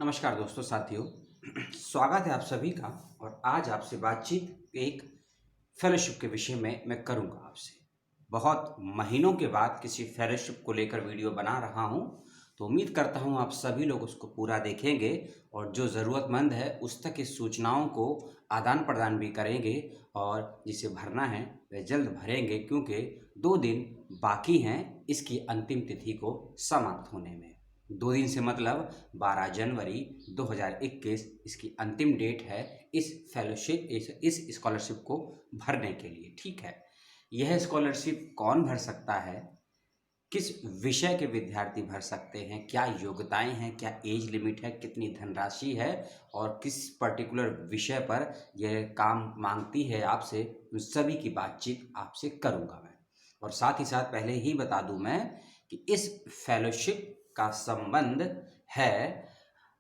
नमस्कार दोस्तों साथियों। स्वागत है आप सभी का। और आज आपसे बातचीत एक फेलोशिप के विषय में मैं करूंगा आपसे। बहुत महीनों के बाद किसी फेलोशिप को लेकर वीडियो बना रहा हूं, तो उम्मीद करता हूं आप सभी लोग उसको पूरा देखेंगे और जो ज़रूरतमंद है उस तक इस सूचनाओं को आदान प्रदान भी करेंगे। और जिसे भरना है वह जल्द भरेंगे, क्योंकि 2 दिन बाकी हैं इसकी अंतिम तिथि को समाप्त होने में। 2 दिन से मतलब 12 जनवरी 2021 इसकी अंतिम डेट है इस फेलोशिप इस स्कॉलरशिप को भरने के लिए। ठीक है, यह स्कॉलरशिप कौन भर सकता है, किस विषय के विद्यार्थी भर सकते हैं, क्या योग्यताएं हैं, क्या एज लिमिट है, कितनी धनराशि है और किस पर्टिकुलर विषय पर यह काम मांगती है आपसे, उन सभी की बातचीत आपसे करूंगा मैं। और साथ ही साथ पहले ही बता दूं मैं कि इस फेलोशिप का संबंध है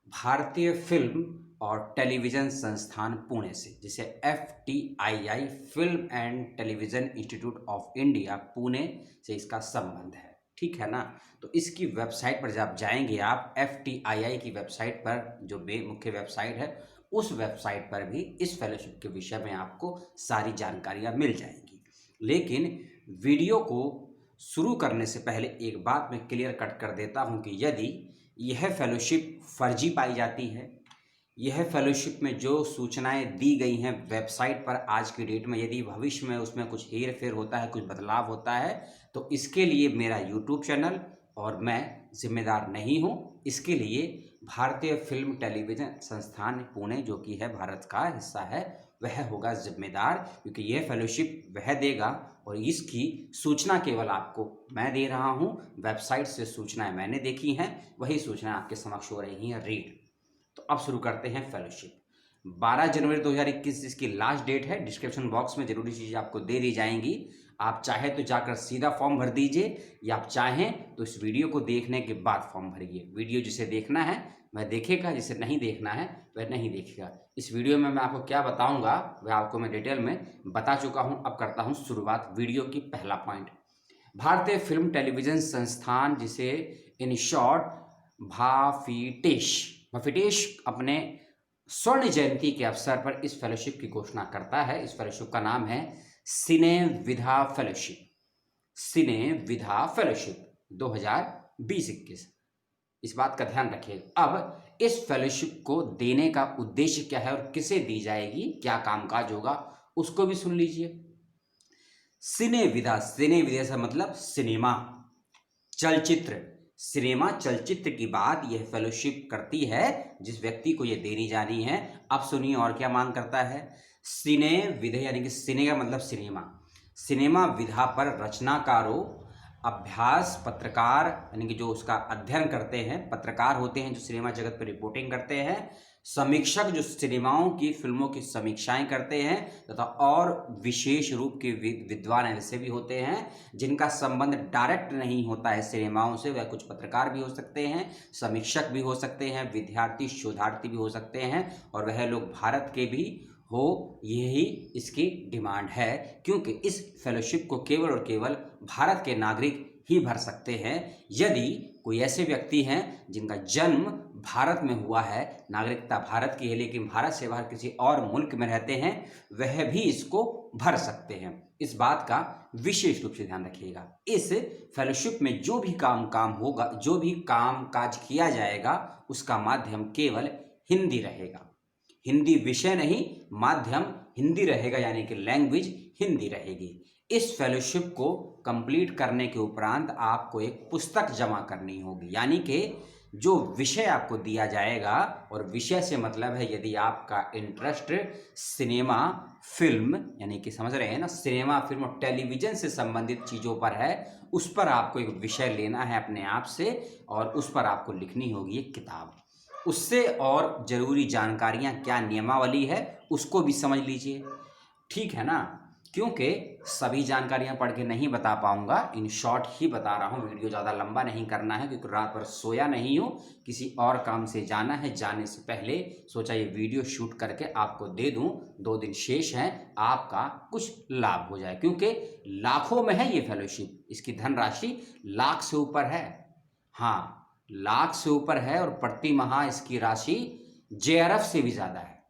भारतीय फिल्म और टेलीविज़न संस्थान पुणे से, जिसे FTII film and television institute of India Pune से इसका संबंध है। ठीक है ना। तो इसकी वेबसाइट पर जब जाएंगे आप, FTII की वेबसाइट पर जो मुख्य वेबसाइट है, उस वेबसाइट पर भी इस फेलोशिप के विषय में आपको सारी जानकारियाँ मिल जाएंगी। लेकिन वीडियो को शुरू करने से पहले एक बात मैं क्लियर कट कर देता हूं कि यदि यह फेलोशिप फर्जी पाई जाती है, यह फेलोशिप में जो सूचनाएं दी गई हैं वेबसाइट पर आज की डेट में, यदि भविष्य में उसमें कुछ हेर फेर होता है, कुछ बदलाव होता है, तो इसके लिए मेरा यूट्यूब चैनल और मैं जिम्मेदार नहीं हूं। इसके लिए भारतीय फिल्म टेलीविज़न संस्थान पुणे, जो कि है भारत का हिस्सा है, वह होगा जिम्मेदार, क्योंकि यह फेलोशिप वह देगा और इसकी सूचना केवल आपको मैं दे रहा हूं। वेबसाइट से सूचनाएं मैंने देखी हैं, वही सूचनाएं आपके समक्ष हो रही हैं रीड। तो अब शुरू करते हैं फेलोशिप। 12 जनवरी 2021 इसकी लास्ट डेट है। डिस्क्रिप्शन बॉक्स में जरूरी चीज़ें आपको दे दी जाएंगी। आप चाहे तो जाकर सीधा फॉर्म भर दीजिए, या आप चाहें तो इस वीडियो को देखने के बाद फॉर्म भरिए। वीडियो जिसे देखना है वह देखेगा, जिसे नहीं देखना है वह नहीं देखेगा। इस वीडियो में मैं आपको क्या बताऊंगा वह आपको मैं डिटेल में बता चुका हूं। अब करता हूं शुरुआत वीडियो की। पहला पॉइंट, भारतीय फिल्म टेलीविजन संस्थान, जिसे इन शॉर्ट भाफिटेश भाफिटेश अपने स्वर्ण जयंती के अवसर पर इस फेलोशिप की घोषणा करता है। इस फेलोशिप का नाम है सिने विधा फेलोशिप। सिने विधा फेलोशिप 2020-21। इस बात का ध्यान रखिएगा। अब इस फेलोशिप को देने का उद्देश्य क्या है और किसे दी जाएगी, क्या कामकाज होगा, उसको भी सुन लीजिए। सिने विधा से मतलब सिनेमा, चलचित्र, सिनेमा चलचित्र की बात यह फेलोशिप करती है जिस व्यक्ति को यह देनी जानी है। अब सुनिए और क्या मांग करता है। सिने विधे यानी कि सिने का मतलब सिनेमा, सिनेमा विधा पर रचनाकारों, अभ्यास पत्रकार यानी कि जो उसका अध्ययन करते हैं, पत्रकार होते हैं जो सिनेमा जगत पर रिपोर्टिंग करते हैं, समीक्षक जो सिनेमाओं की फिल्मों की समीक्षाएं करते हैं, तथा और विशेष रूप के विद्वान ऐसे भी होते हैं जिनका संबंध डायरेक्ट नहीं होता है सिनेमाओं से। वह कुछ पत्रकार भी हो सकते हैं, समीक्षक भी हो सकते हैं, विद्यार्थी शोधार्थी भी हो सकते हैं, और वह लोग भारत के भी हो, यही इसकी डिमांड है। क्योंकि इस फेलोशिप को केवल और केवल भारत के नागरिक ही भर सकते हैं। यदि कोई ऐसे व्यक्ति हैं जिनका जन्म भारत में हुआ है, नागरिकता भारत की है, लेकिन भारत से बाहर किसी और मुल्क में रहते हैं, वह भी इसको भर सकते हैं। इस बात का विशेष रूप से ध्यान रखिएगा। इस फेलोशिप में जो भी काम होगा, जो भी काम काज किया जाएगा, उसका माध्यम केवल हिंदी रहेगा। हिंदी विषय नहीं, माध्यम हिंदी रहेगा, यानी कि लैंग्वेज हिंदी रहेगी। इस फेलोशिप को कंप्लीट करने के उपरांत आपको एक पुस्तक जमा करनी होगी, यानी कि जो विषय आपको दिया जाएगा, और विषय से मतलब है यदि आपका इंटरेस्ट सिनेमा फिल्म यानी कि समझ रहे हैं ना, सिनेमा फिल्म और टेलीविज़न से संबंधित चीज़ों पर है, उस पर आपको एक विषय लेना है अपने आप से, और उस पर आपको लिखनी होगी एक किताब। उससे और ज़रूरी जानकारियाँ क्या नियमावली है उसको भी समझ लीजिए। ठीक है ना, क्योंकि सभी जानकारियां पढ़ के नहीं बता पाऊंगा, इन शॉर्ट ही बता रहा हूं। वीडियो ज़्यादा लंबा नहीं करना है, क्योंकि रात भर सोया नहीं हूं, किसी और काम से जाना है। जाने से पहले सोचा ये वीडियो शूट करके आपको दे दूं। 2 दिन शेष हैं, आपका कुछ लाभ हो जाए, क्योंकि लाखों में है ये फेलोशिप, इसकी धनराशि लाख से ऊपर है। हाँ, लाख से ऊपर है और प्रति माह इसकी राशि जेआरएफ से भी ज़्यादा है।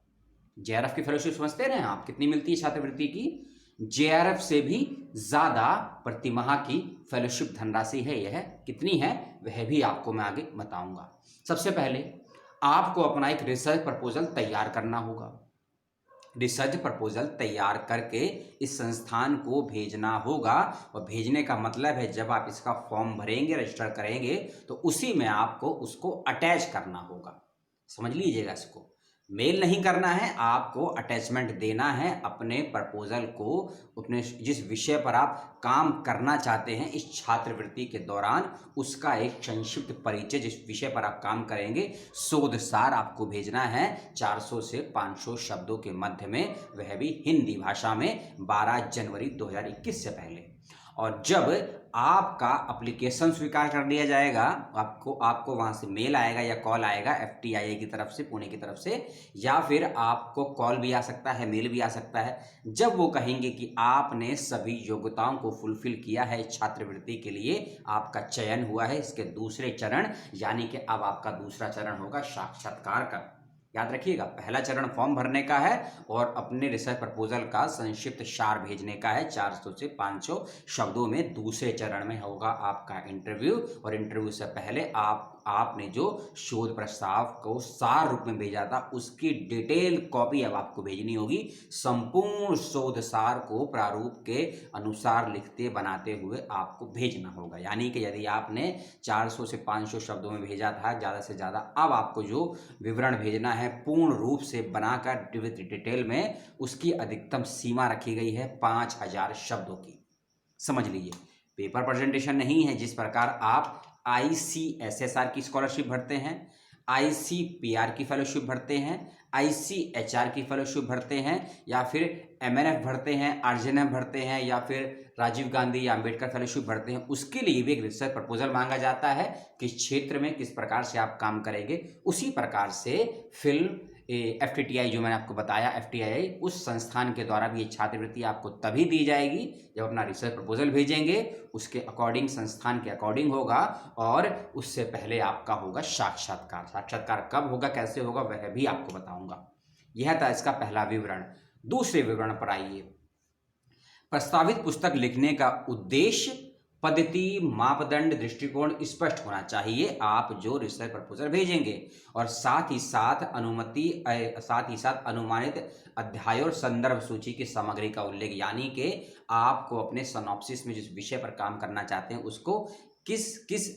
जेआरएफ की फेलोशिप समझते हैं आप कितनी मिलती है छात्रवृत्ति की? जेआरएफ से भी ज़्यादा प्रति माह की फेलोशिप धनराशि है। यह कितनी है वह भी आपको मैं आगे बताऊंगा। सबसे पहले आपको अपना एक रिसर्च प्रपोजल तैयार करना होगा। रिसर्च प्रपोजल तैयार करके इस संस्थान को भेजना होगा, और भेजने का मतलब है जब आप इसका फॉर्म भरेंगे, रजिस्टर करेंगे, तो उसी में आपको उसको अटैच करना होगा। समझ लीजिएगा, इसको मेल नहीं करना है, आपको अटैचमेंट देना है अपने प्रपोजल को, अपने जिस विषय पर आप काम करना चाहते हैं इस छात्रवृत्ति के दौरान, उसका एक संक्षिप्त परिचय, जिस विषय पर आप काम करेंगे शोध सार आपको भेजना है 400 से 500 शब्दों के मध्य में, वह भी हिंदी भाषा में 12 जनवरी 2021 से पहले। और जब आपका एप्लीकेशन स्वीकार कर लिया जाएगा, आपको वहाँ से मेल आएगा या कॉल आएगा FTII की तरफ से, पुणे की तरफ से, या फिर आपको कॉल भी आ सकता है, मेल भी आ सकता है। जब वो कहेंगे कि आपने सभी योग्यताओं को फुलफिल किया है छात्रवृत्ति के लिए, आपका चयन हुआ है, इसके दूसरे चरण यानी कि अब आपका दूसरा चरण होगा साक्षात्कार का। याद रखिएगा, पहला चरण फॉर्म भरने का है और अपने रिसर्च प्रपोजल का संक्षिप्त सार भेजने का है 400 से 500 शब्दों में। दूसरे चरण में होगा आपका इंटरव्यू, और इंटरव्यू से पहले आपने जो शोध प्रस्ताव को सार रूप में भेजा था उसकी डिटेल कॉपी अब आपको भेजनी होगी। संपूर्ण शोध सार को प्रारूप के अनुसार लिखते बनाते हुए आपको भेजना होगा। यानी कि यदि आपने 400 से 500 शब्दों में भेजा था ज़्यादा से ज़्यादा, अब आपको जो विवरण भेजना है पूर्ण रूप से बनाकर विद डिटेल में, उसकी अधिकतम सीमा रखी गई है 5000 शब्दों की। समझ लीजिए, पेपर प्रेजेंटेशन नहीं है। जिस प्रकार आप ICSSR की स्कॉलरशिप भरते हैं, ICPR की फेलोशिप भरते हैं, ICHR की फेलोशिप भरते हैं, या फिर MNF भरते हैं, RGNF भरते हैं, या फिर राजीव गांधी या अम्बेडकर फेलोशिप भरते हैं, उसके लिए भी एक रिसर्च प्रपोजल मांगा जाता है। किस क्षेत्र में किस प्रकार से आप काम करेंगे, उसी प्रकार से फिल्म FTTI जो मैंने आपको बताया, FTII, उस संस्थान के द्वारा भी ये छात्रवृत्ति आपको तभी दी जाएगी जब अपना रिसर्च प्रपोजल भेजेंगे, उसके अकॉर्डिंग, संस्थान के अकॉर्डिंग होगा, और उससे पहले आपका होगा साक्षात्कार। साक्षात्कार कब होगा, कैसे होगा, वह भी आपको बताऊंगा। यह था इसका पहला विवरण। दूसरे विवरण पर आइए। प्रस्तावित पुस्तक लिखने का उद्देश्य, पद्धति, मापदंड, दृष्टिकोण स्पष्ट होना चाहिए आप जो रिसर्च प्रपोजल भेजेंगे, और साथ ही साथ अनुमानित अध्याय और संदर्भ सूची की सामग्री का उल्लेख, यानी कि आपको अपने सिनॉप्सिस में जिस विषय पर काम करना चाहते हैं उसको किस किस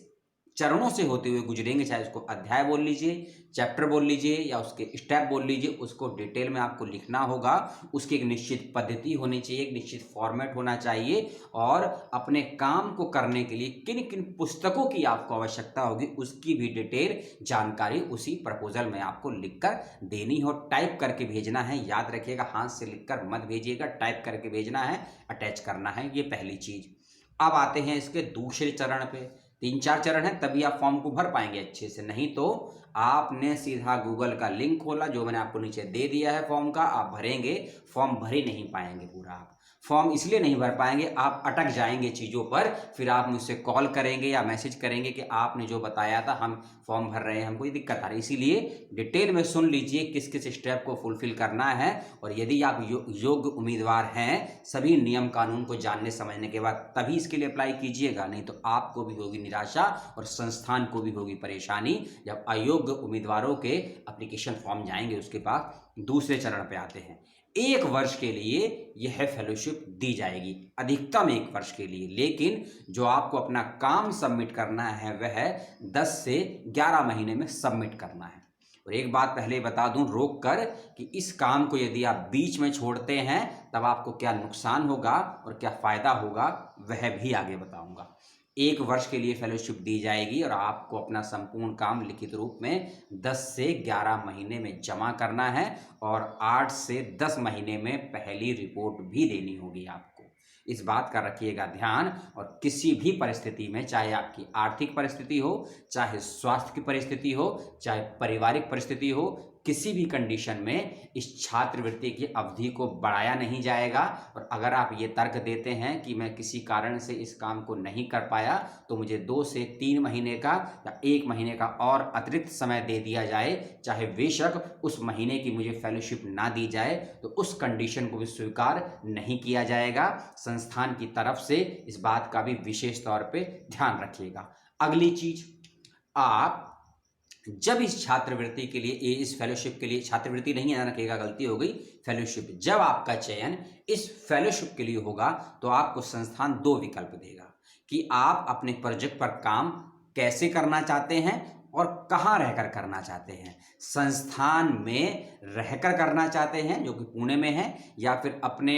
चरणों से होते हुए गुजरेंगे, चाहे उसको अध्याय बोल लीजिए, चैप्टर बोल लीजिए, या उसके स्टेप बोल लीजिए, उसको डिटेल में आपको लिखना होगा। उसकी एक निश्चित पद्धति होनी चाहिए, एक निश्चित फॉर्मेट होना चाहिए, और अपने काम को करने के लिए किन किन पुस्तकों की आपको आवश्यकता होगी उसकी भी डिटेल जानकारी उसी प्रपोजल में आपको लिखकर देनी हो। टाइप करके भेजना है, याद रखिएगा, हाथ से लिखकर मत भेजिएगा, टाइप करके भेजना है, अटैच करना है। ये पहली चीज। अब आते हैं इसके दूसरे चरण पे। 3-4 चरण है, तभी आप फॉर्म को भर पाएंगे अच्छे से, नहीं तो आपने सीधा गूगल का लिंक खोला जो मैंने आपको नीचे दे दिया है फॉर्म का, आप भरेंगे, फॉर्म भर ही नहीं पाएंगे पूरा। आप फॉर्म इसलिए नहीं भर पाएंगे, आप अटक जाएंगे चीज़ों पर, फिर आप मुझसे कॉल करेंगे या मैसेज करेंगे कि आपने जो बताया था हम फॉर्म भर रहे हैं, हमको ये दिक्कत आ रही है। इसीलिए डिटेल में सुन लीजिए किस किस स्टेप को फुलफिल करना है, और यदि आप योग्य उम्मीदवार हैं, सभी नियम कानून को जानने समझने के बाद तभी इसके लिए अप्लाई कीजिएगा, नहीं तो आपको भी होगी निराशा और संस्थान को भी होगी परेशानी जब अयोग्य उम्मीदवारों के एप्लीकेशन फॉर्म जाएंगे उसके पास। दूसरे चरण पे आते हैं। 1 वर्ष के लिए यह फेलोशिप दी जाएगी, अधिकतम 1 वर्ष के लिए, लेकिन जो आपको अपना काम सबमिट करना है वह 10 से 11 महीने में सबमिट करना है। और एक बात पहले बता दूं रोक कर कि इस काम को यदि आप बीच में छोड़ते हैं तब आपको क्या नुकसान होगा और क्या फ़ायदा होगा वह भी आगे बताऊंगा। 1 वर्ष के लिए फेलोशिप दी जाएगी और आपको अपना संपूर्ण काम लिखित रूप में 10 से 11 महीने में जमा करना है, और 8 से 10 महीने में पहली रिपोर्ट भी देनी होगी आपको। इस बात का रखिएगा ध्यान। और किसी भी परिस्थिति में, चाहे आपकी आर्थिक परिस्थिति हो, चाहे स्वास्थ्य की परिस्थिति हो, चाहे पारिवारिक परिस्थिति हो, किसी भी कंडीशन में इस छात्रवृत्ति की अवधि को बढ़ाया नहीं जाएगा। और अगर आप ये तर्क देते हैं कि मैं किसी कारण से इस काम को नहीं कर पाया तो मुझे 2 से 3 महीने का या 1 महीने का और अतिरिक्त समय दे दिया जाए, चाहे बेशक उस महीने की मुझे फेलोशिप ना दी जाए, तो उस कंडीशन को भी स्वीकार नहीं किया जाएगा। संस्थान की तरफ से इस बात का भी विशेष तौर पे ध्यान रखिएगा। अगली चीज, आप जब इस छात्रवृत्ति के लिए, इस फेलोशिप के लिए, छात्रवृत्ति नहीं याद रखिएगा, गलती हो गई, फेलोशिप, जब आपका चयन इस फेलोशिप के लिए होगा तो आपको संस्थान 2 विकल्प देगा कि आप अपने प्रोजेक्ट पर काम कैसे करना चाहते हैं और कहाँ रहकर करना चाहते हैं। संस्थान में रहकर करना चाहते हैं जो कि पुणे में है, या फिर अपने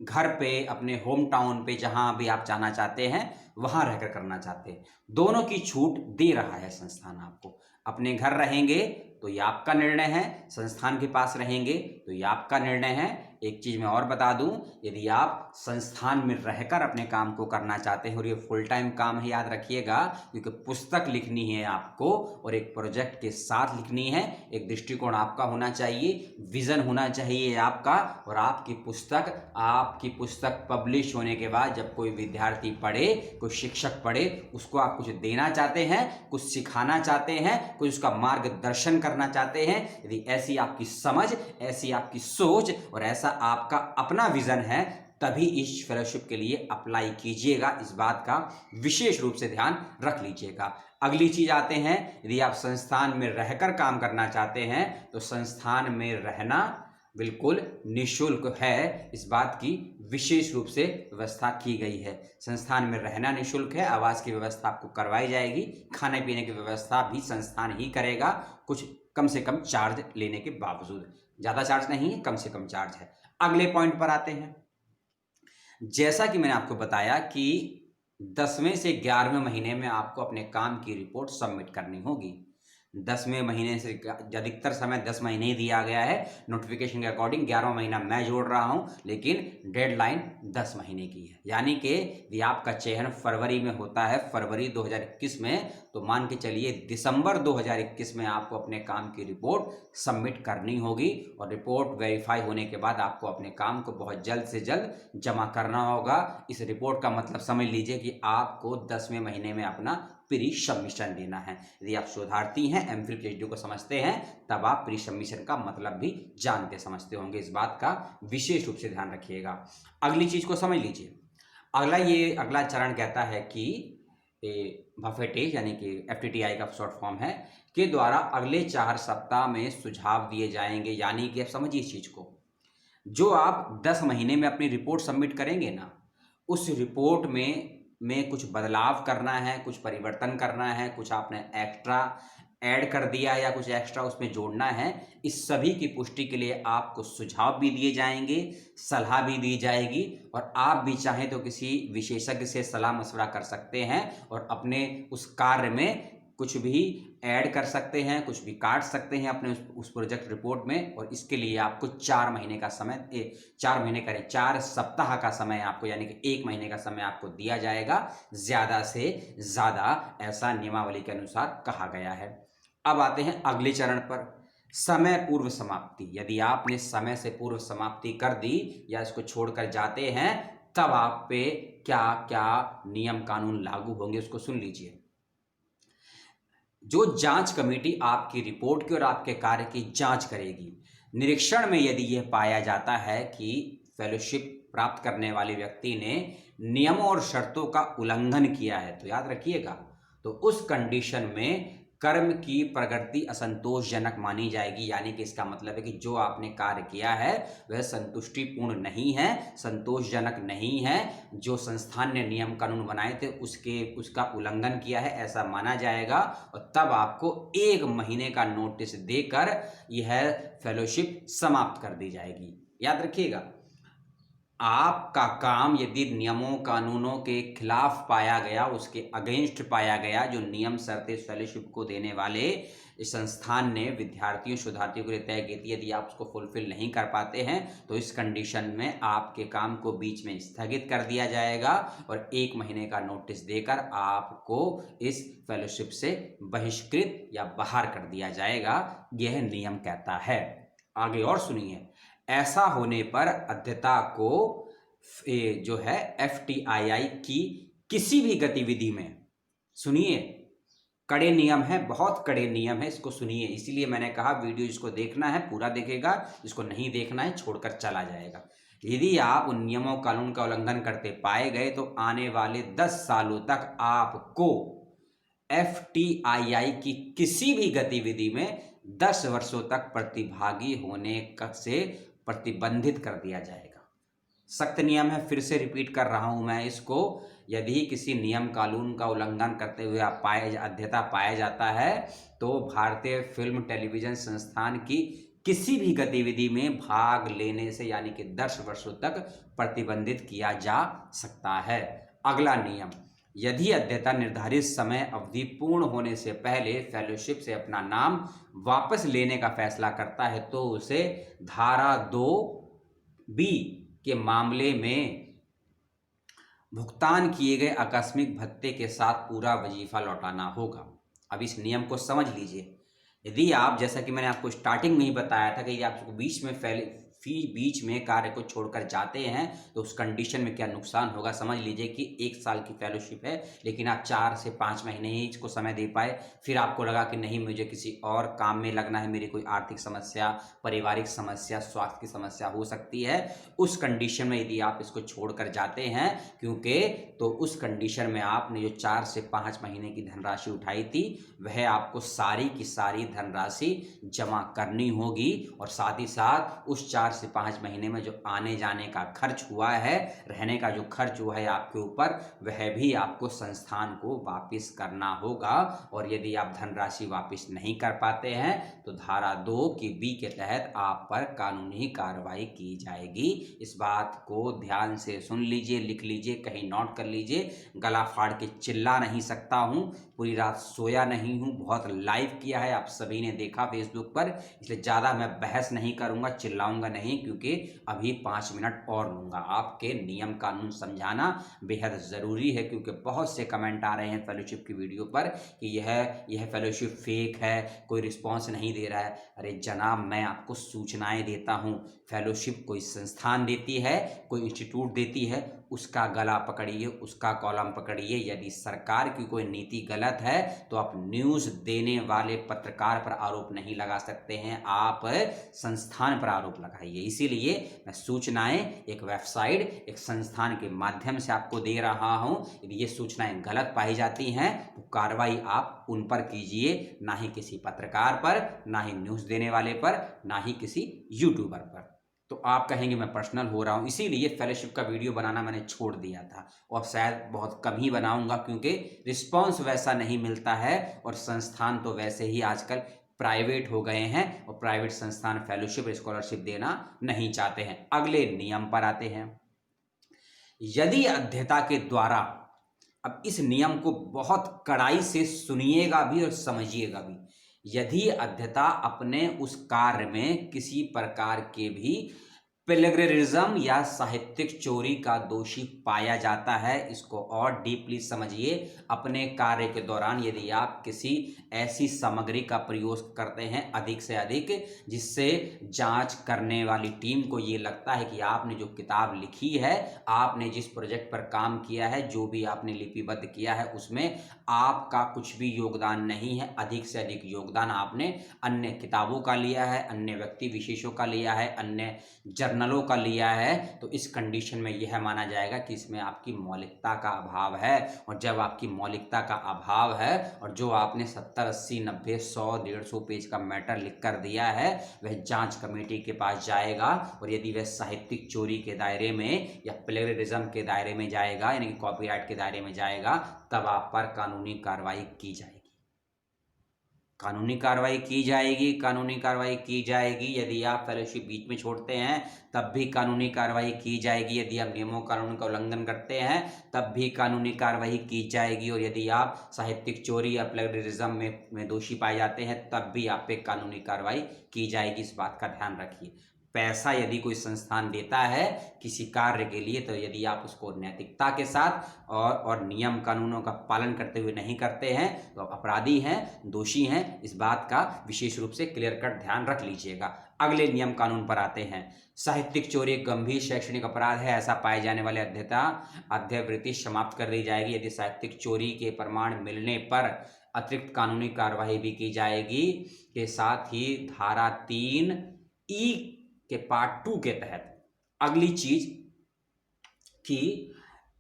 घर पे, अपने होम टाउन पे, जहां भी आप जाना चाहते हैं वहां रहकर करना चाहते हैं। दोनों की छूट दे रहा है संस्थान आपको। अपने घर रहेंगे तो ये आपका निर्णय है, संस्थान के पास रहेंगे तो ये आपका निर्णय है। एक चीज मैं और बता दूं, यदि आप संस्थान में रहकर अपने काम को करना चाहते हैं, और ये फुल टाइम काम है, याद रखिएगा, क्योंकि पुस्तक लिखनी है आपको और एक प्रोजेक्ट के साथ लिखनी है। एक दृष्टिकोण आपका होना चाहिए, विजन होना चाहिए आपका, और आपकी पुस्तक पब्लिश होने के बाद जब कोई विद्यार्थी पढ़े, कोई शिक्षक पढ़े, उसको आप कुछ देना चाहते हैं, कुछ सिखाना चाहते हैं, कुछ उसका मार्गदर्शन करना चाहते हैं। यदि ऐसी आपकी समझ, ऐसी आपकी सोच और ऐसा आपका अपना विजन है, तभी इस फेलोशिप के लिए अप्लाई कीजिएगा। इस बात का विशेष रूप से ध्यान रख लीजिएगा। अगली चीज आते हैं, यदि आप संस्थान में रहकर काम करना चाहते हैं तो संस्थान में रहना बिल्कुल निःशुल्क है। इस बात की विशेष रूप से व्यवस्था की गई है। संस्थान में रहना निःशुल्क है, आवास की व्यवस्था आपको करवाई जाएगी, खाने पीने की व्यवस्था भी संस्थान ही करेगा, कुछ कम से कम चार्ज लेने के बावजूद। ज़्यादा चार्ज नहीं है, कम से कम चार्ज है। अगले पॉइंट पर आते हैं। जैसा कि मैंने आपको बताया कि 10वें से 11वें महीने में आपको अपने काम की रिपोर्ट सबमिट करनी होगी। 10वें महीने से अधिकतर समय 10 महीने ही दिया गया है, नोटिफिकेशन के अकॉर्डिंग 11वां महीना मैं जोड़ रहा हूं, लेकिन डेडलाइन 10 महीने की है। यानी कि यदि आपका चयन फरवरी में होता है, फरवरी 2021 में, तो मान के चलिए दिसंबर 2021 में आपको अपने काम की रिपोर्ट सबमिट करनी होगी, और रिपोर्ट वेरीफाई होने के बाद आपको अपने काम को बहुत जल्द से जल्द जमा करना होगा। इस रिपोर्ट का मतलब समझ लीजिए कि आपको 10वें महीने में अपना प्री सबमिशन देना है। यदि आप शोधार्थी हैं, एमफिल पीएचडी को समझते हैं, तब आप प्री सबमिशन का मतलब भी जानते समझते होंगे। इस बात का विशेष रूप से ध्यान रखिएगा। अगली चीज को समझ लीजिए। अगला चरण कहता है कि भफेटे यानी कि एफटीटीआई का शॉर्ट फॉर्म है, के द्वारा अगले 4 सप्ताह में सुझाव दिए जाएंगे। यानी कि आप समझिए इस चीज को, जो आप 10 महीने में अपनी रिपोर्ट सबमिट करेंगे ना, उस रिपोर्ट में कुछ बदलाव करना है, कुछ परिवर्तन करना है, कुछ आपने एक्स्ट्रा ऐड कर दिया या कुछ एक्स्ट्रा उसमें जोड़ना है, इस सभी की पुष्टि के लिए आपको सुझाव भी दिए जाएंगे, सलाह भी दी जाएगी, और आप भी चाहें तो किसी विशेषज्ञ से सलाह मशवरा कर सकते हैं और अपने उस कार्य में कुछ भी ऐड कर सकते हैं, कुछ भी काट सकते हैं अपने उस प्रोजेक्ट रिपोर्ट में। और इसके लिए आपको 4 महीने का समय 4 सप्ताह का समय आपको, यानी कि 1 महीने का समय आपको दिया जाएगा, ज़्यादा से ज़्यादा, ऐसा नियमावली के अनुसार कहा गया है। अब आते हैं अगले चरण पर, समय पूर्व समाप्ति। यदि आपने समय से पूर्व समाप्ति कर दी या इसको छोड़कर जाते हैं, तब आप पे क्या क्या नियम कानून लागू होंगे, उसको सुन लीजिए। जो जांच कमेटी आपकी रिपोर्ट की और आपके कार्य की जांच करेगी, निरीक्षण में यदि यह पाया जाता है कि फेलोशिप प्राप्त करने वाले व्यक्ति ने नियमों और शर्तों का उल्लंघन किया है, तो याद रखिएगा, तो उस कंडीशन में कर्म की प्रगति असंतोषजनक मानी जाएगी। यानी कि इसका मतलब है कि जो आपने कार्य किया है वह संतुष्टिपूर्ण नहीं है, संतोषजनक नहीं है, जो संस्थान ने नियम कानून बनाए थे उसका उल्लंघन किया है, ऐसा माना जाएगा। और तब आपको 1 महीने का नोटिस देकर यह फेलोशिप समाप्त कर दी जाएगी। याद रखिएगा, आपका काम यदि नियमों कानूनों के खिलाफ पाया गया, उसके अगेंस्ट पाया गया, जो नियम शर्तें फेलोशिप को देने वाले इस संस्थान ने विद्यार्थियों शोधार्थियों के लिए तय की थी, यदि आप उसको फुलफिल नहीं कर पाते हैं तो इस कंडीशन में आपके काम को बीच में स्थगित कर दिया जाएगा और 1 महीने का नोटिस देकर आपको इस फेलोशिप से बहिष्कृत या बाहर कर दिया जाएगा, यह नियम कहता है। आगे और सुनिए, ऐसा होने पर अध्येता को जो है FTII की किसी भी गतिविधि में, सुनिए कड़े नियम है, बहुत कड़े नियम है, इसको सुनिए। इसीलिए मैंने कहा वीडियो जिसको देखना है पूरा देखेगा, जिसको नहीं देखना है छोड़कर चला जाएगा। यदि आप उन नियमों कानून का उल्लंघन करते पाए गए तो आने वाले 10 सालों तक आपको FTII की किसी भी गतिविधि में 10 वर्षों तक प्रतिभागी होने से प्रतिबंधित कर दिया जाएगा। सख्त नियम है, फिर से रिपीट कर रहा हूं मैं इसको। यदि किसी नियम कानून का उल्लंघन करते हुए अध्येता पाया जाता है तो भारतीय फिल्म टेलीविजन संस्थान की किसी भी गतिविधि में भाग लेने से यानी कि 10 वर्षों तक प्रतिबंधित किया जा सकता है। अगला नियम, यदि अध्येता निर्धारित समय अवधि पूर्ण होने से पहले फेलोशिप से अपना नाम वापस लेने का फैसला करता है तो उसे धारा 2B के मामले में भुगतान किए गए आकस्मिक भत्ते के साथ पूरा वजीफा लौटाना होगा। अब इस नियम को समझ लीजिए। यदि आप, जैसा कि मैंने आपको स्टार्टिंग में ही बताया था कि आपको बीच में कार्य को छोड़कर जाते हैं तो उस कंडीशन में क्या नुकसान होगा, समझ लीजिए कि 1 साल की फेलोशिप है लेकिन आप 4 से 5 महीने ही इसको समय दे पाए, फिर आपको लगा कि नहीं मुझे किसी और काम में लगना है, मेरी कोई आर्थिक समस्या, पारिवारिक समस्या, स्वास्थ्य की समस्या हो सकती है, उस कंडीशन में यदि आप इसको छोड़कर जाते हैं, क्योंकि तो उस कंडीशन में आपने जो 4 से 5 महीने की धनराशि उठाई थी वह आपको सारी की सारी धनराशि जमा करनी होगी और साथ ही साथ उस 4 से 5 महीने में जो आने जाने का खर्च हुआ है, रहने का जो खर्च हुआ है आपके ऊपर, वह भी आपको संस्थान को वापस करना होगा। और यदि आप धनराशि वापस नहीं कर पाते हैं तो धारा 2 की B के तहत आप पर कानूनी कार्रवाई की जाएगी। इस बात को ध्यान से सुन लीजिए, लिख लीजिए, कहीं नोट कर लीजिए। गला फाड़ के चिल्ला नहीं सकता हूं, पूरी रात सोया नहीं हूं, बहुत लाइव किया है, आप सभी ने देखा फेसबुक पर, इसलिए ज़्यादा मैं बहस नहीं करूंगा, चिल्लाऊंगा नहीं, क्योंकि अभी 5 मिनट और लूंगा। आपके नियम कानून समझाना बेहद ज़रूरी है क्योंकि बहुत से कमेंट आ रहे हैं फेलोशिप की वीडियो पर कि यह फेलोशिप फेक है, कोई रिस्पॉन्स नहीं दे रहा है। अरे जनाब, मैं आपको सूचनाएं देता हूं, फेलोशिप कोई संस्थान देती है, कोई इंस्टीट्यूट देती है, उसका गला पकड़िए, उसका कॉलम पकड़िए। यदि सरकार की कोई नीति गलत है तो आप न्यूज़ देने वाले पत्रकार पर आरोप नहीं लगा सकते हैं, आप संस्थान पर आरोप लगाइए। इसीलिए मैं सूचनाएं एक वेबसाइट, एक संस्थान के माध्यम से आपको दे रहा हूं। यदि ये सूचनाएं गलत पाई जाती हैं तो कार्रवाई आप उन पर कीजिए, ना ही किसी पत्रकार पर, ना ही न्यूज़ देने वाले पर, ना ही किसी यूट्यूबर पर। तो आप कहेंगे मैं पर्सनल हो रहा हूँ, इसीलिए फेलोशिप का वीडियो बनाना मैंने छोड़ दिया था और शायद बहुत कम ही बनाऊंगा क्योंकि रिस्पांस वैसा नहीं मिलता है और संस्थान तो वैसे ही आजकल प्राइवेट हो गए हैं और प्राइवेट संस्थान फेलोशिप स्कॉलरशिप देना नहीं चाहते हैं। अगले नियम पर आते हैं। यदि अध्येता के द्वारा, अब इस नियम को बहुत कड़ाई से सुनिएगा भी और समझिएगा भी, यदि अध्येता अपने उस कार्य में किसी प्रकार के भी प्लेगरिज्म या साहित्यिक चोरी का दोषी पाया जाता है, इसको और डीपली समझिए। अपने कार्य के दौरान यदि आप किसी ऐसी सामग्री का प्रयोग करते हैं अधिक से अधिक जिससे जांच करने वाली टीम को ये लगता है कि आपने जो किताब लिखी है, आपने जिस प्रोजेक्ट पर काम किया है, जो भी आपने लिपिबद्ध किया है, उसमें आपका कुछ भी योगदान नहीं है, अधिक से अधिक योगदान आपने अन्य किताबों का लिया है, अन्य व्यक्ति विशेषों का लिया है, अन्य जर्नलों का लिया है, तो इस कंडीशन में यह माना जाएगा कि इसमें आपकी मौलिकता का अभाव है। और जब आपकी मौलिकता का अभाव है और जो आपने 70, 80, 90, 100, 150 पेज का मैटर लिख कर दिया है वह जांच कमेटी के पास जाएगा और यदि वह साहित्यिक चोरी के दायरे में या प्लेगरिज्म के दायरे में जाएगा, यानी कि कॉपीराइट के दायरे में जाएगा, तब आप पर कानूनी कार्रवाई की जाएगी। कानूनी कार्रवाई की जाएगी, कानूनी कार्रवाई की जाएगी। यदि आप फेलोशिप बीच में छोड़ते हैं तब भी कानूनी कार्रवाई की जाएगी। यदि आप नियमों कानून का उल्लंघन करते हैं तब भी कानूनी कार्रवाई की जाएगी। और यदि आप साहित्यिक चोरी या प्लेगरिज्म में दोषी पाए जाते हैं तब भी आप पे कानूनी कार्रवाई की जाएगी। इस बात का ध्यान रखिए। पैसा यदि कोई संस्थान देता है किसी कार्य के लिए, तो यदि आप उसको नैतिकता के साथ और नियम कानूनों का पालन करते हुए नहीं करते हैं तो आप अपराधी हैं, दोषी हैं। इस बात का विशेष रूप से क्लियर कट ध्यान रख लीजिएगा। अगले नियम कानून पर आते हैं। साहित्यिक चोरी एक गंभीर शैक्षणिक अपराध है। ऐसा पाए जाने वाले अध्यवृत्ति समाप्त कर दी जाएगी। यदि साहित्यिक चोरी के प्रमाण मिलने पर अतिरिक्त कानूनी कार्यवाही भी की जाएगी। के साथ ही धारा 3E के पार्ट 2 के तहत अगली चीज कि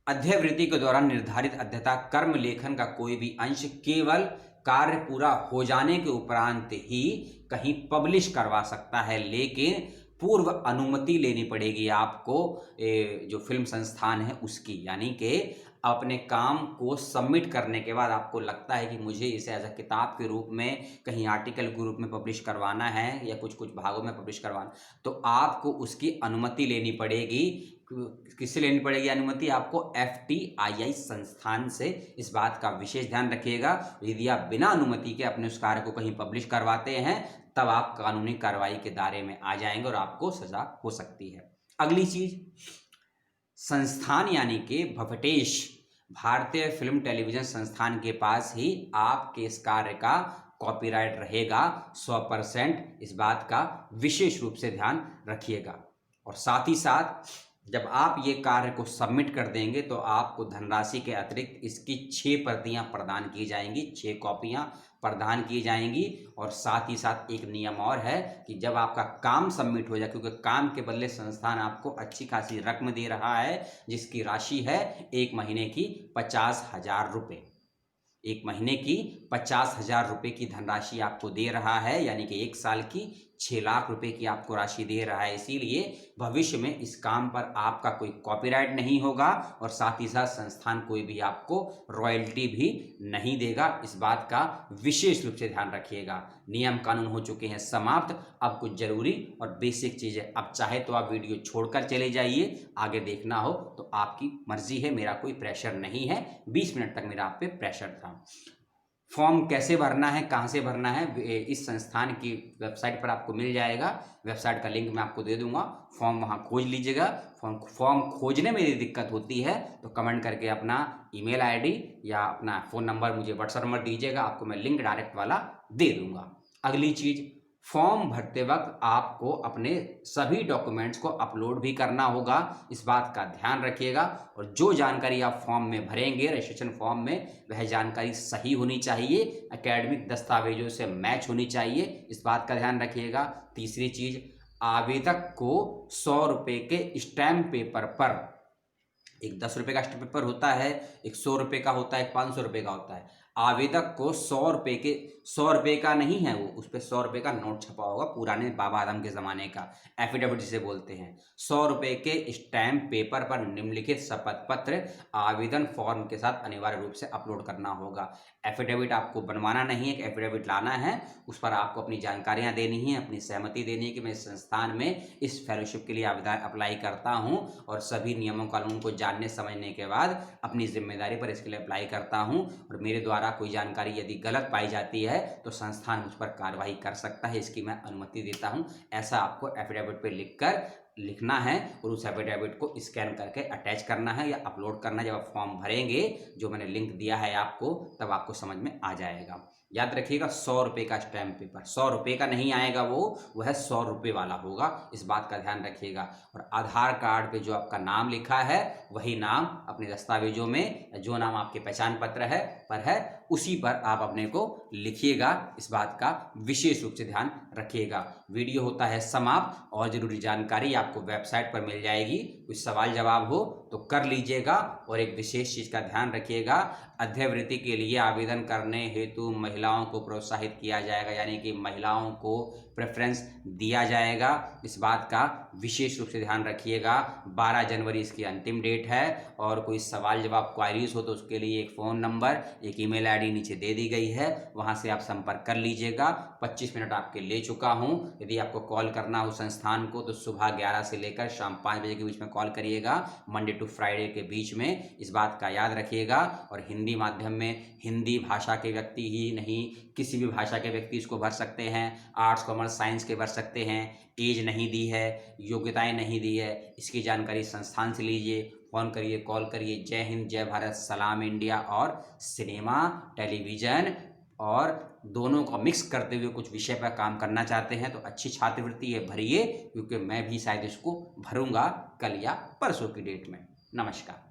अध्यवृत्ति के दौरान निर्धारित अध्यता कर्म लेखन का कोई भी अंश केवल कार्य पूरा हो जाने के उपरांत ही कहीं पब्लिश करवा सकता है, लेकिन पूर्व अनुमति लेनी पड़ेगी आपको जो फिल्म संस्थान है उसकी। यानी कि अपने काम को सबमिट करने के बाद आपको लगता है कि मुझे इसे एज अ किताब के रूप में कहीं आर्टिकल के रूप में पब्लिश करवाना है या कुछ कुछ भागों में पब्लिश करवाना, तो आपको उसकी अनुमति लेनी पड़ेगी। किससे लेनी पड़ेगी अनुमति? आपको FTII संस्थान से। इस बात का विशेष ध्यान रखिएगा। यदि आप बिना अनुमति के अपने उस कार्य को कहीं पब्लिश करवाते हैं तब आप कानूनी कार्रवाई के दायरे में आ जाएंगे और आपको सजा हो सकती है। अगली चीज, संस्थान यानी कि भवटेश भारतीय फिल्म टेलीविजन संस्थान के पास ही आपके इस कार्य का कॉपीराइट रहेगा 100%। इस बात का विशेष रूप से ध्यान रखिएगा। और साथ ही साथ जब आप ये कार्य को सबमिट कर देंगे तो आपको धनराशि के अतिरिक्त इसकी 6 प्रतियां प्रदान की जाएंगी, 6 कॉपियां प्रदान की जाएंगी। और साथ ही साथ एक नियम और है कि जब आपका काम सबमिट हो जाए, क्योंकि काम के बदले संस्थान आपको अच्छी खासी रकम दे रहा है जिसकी राशि है 1 महीने की 50,000 रुपये। 1 महीने की 50,000 रुपये की धनराशि आपको दे रहा है, यानी कि 1 साल की 6 लाख रुपए की आपको राशि दे रहा है। इसीलिए भविष्य में इस काम पर आपका कोई कॉपीराइट नहीं होगा और साथ ही साथ संस्थान कोई भी आपको रॉयल्टी भी नहीं देगा। इस बात का विशेष रूप से ध्यान रखिएगा। नियम कानून हो चुके हैं समाप्त। अब कुछ जरूरी और बेसिक चीजें, अब चाहे तो आप वीडियो छोड़कर चले जाइए, आगे देखना हो तो आपकी मर्जी है, मेरा कोई प्रेशर नहीं है। 20 मिनट तक मेरा आप पे प्रेशर था। फॉर्म कैसे भरना है, कहाँ से भरना है, इस संस्थान की वेबसाइट पर आपको मिल जाएगा। वेबसाइट का लिंक मैं आपको दे दूंगा, फॉर्म वहाँ खोज लीजिएगा। फॉर्म खोजने में यदि दिक्कत होती है तो कमेंट करके अपना ईमेल आईडी या अपना फ़ोन नंबर मुझे व्हाट्सएप नंबर दीजिएगा, आपको मैं लिंक डायरेक्ट वाला दे दूंगा। अगली चीज़, फॉर्म भरते वक्त आपको अपने सभी डॉक्यूमेंट्स को अपलोड भी करना होगा। इस बात का ध्यान रखिएगा। और जो जानकारी आप फॉर्म में भरेंगे रजिस्ट्रेशन फॉर्म में, वह जानकारी सही होनी चाहिए, एकेडमिक दस्तावेजों से मैच होनी चाहिए। इस बात का ध्यान रखिएगा। तीसरी चीज़, आवेदक को 100 रुपये के स्टैम्प पेपर पर, एक 10 रुपये का स्टैम्प पेपर होता है, एक 100 रुपये का होता है, एक 500 रुपये का होता है। आवेदक को 100 रुपये का नहीं है, वो उस पर 100 रुपये का नोट छपा होगा, पुराने बाबा आदम के ज़माने का, एफिडेविट जिसे बोलते हैं। 100 रुपये के स्टैम्प पेपर पर निम्नलिखित शपथ पत्र आवेदन फॉर्म के साथ अनिवार्य रूप से अपलोड करना होगा। एफिडेविट आपको बनवाना नहीं है, एक एफिडेविट लाना है, उस पर आपको अपनी जानकारियाँ देनी है, अपनी सहमति देनी है कि मैं इस संस्थान में इस फेलोशिप के लिए आवेदन अप्लाई करता हूँ और सभी नियमों कानून को जानने समझने के बाद अपनी जिम्मेदारी पर इसके लिए अप्लाई करता हूँ। और मेरे द्वारा कोई जानकारी यदि गलत पाई जाती है तो संस्थान उस पर कार्रवाई कर सकता है, इसकी मैं अनुमति देता हूं। ऐसा आपको एफिडेविट पे लिखना है और उस एफिडेविट को स्कैन करके अटैच करना है या अपलोड करना है। जब आप फॉर्म भरेंगे, जो मैंने लिंक दिया है आपको, तब आपको समझ में आ जाएगा। याद रखिएगा, 100 रुपये का स्टैम्प पेपर, 100 रुपये का नहीं आएगा, वह 100 रुपये वाला होगा। इस बात का ध्यान रखिएगा। और आधार कार्ड पे जो आपका नाम लिखा है वही नाम अपने दस्तावेजों में, जो नाम आपके पहचान पत्र है उसी पर आप अपने को लिखिएगा। इस बात का विशेष रूप से ध्यान रखिएगा। वीडियो होता है समाप्त और जरूरी जानकारी आपको वेबसाइट पर मिल जाएगी। कुछ सवाल जवाब हो तो कर लीजिएगा। और एक विशेष चीज़ का ध्यान रखिएगा, अध्यवृत्ति के लिए आवेदन करने हेतु महिलाओं को प्रोत्साहित किया जाएगा, यानी कि महिलाओं को प्रेफरेंस दिया जाएगा। इस बात का विशेष रूप से ध्यान रखिएगा। 12 जनवरी इसकी अंतिम डेट है। और कोई सवाल जवाब क्वारीज हो तो उसके लिए एक फ़ोन नंबर, एक ईमेल आईडी नीचे दे दी गई है, वहां से आप संपर्क कर लीजिएगा। 25 मिनट आपके ले चुका हूं। यदि आपको कॉल करना हो संस्थान को तो सुबह 11 से लेकर शाम 5 बजे के बीच में कॉल करिएगा, मंडे टू फ्राइडे के बीच में। इस बात का याद रखिएगा। और हिंदी माध्यम में हिंदी भाषा के व्यक्ति ही नहीं, किसी भी भाषा के व्यक्ति इसको भर सकते हैं। आर्ट्स कॉमर्स साइंस के भर सकते हैं। एज नहीं दी है, योग्यताएं नहीं दी है, इसकी जानकारी संस्थान से लीजिए। फ़ोन करिए, कॉल करिए। जय हिंद, जय भारत, सलाम इंडिया। और सिनेमा, टेलीविज़न और दोनों को मिक्स करते हुए कुछ विषय पर काम करना चाहते हैं तो अच्छी छात्रवृत्ति ये भरिए, क्योंकि मैं भी शायद इसको भरूंगा कल या परसों की डेट में। नमस्कार।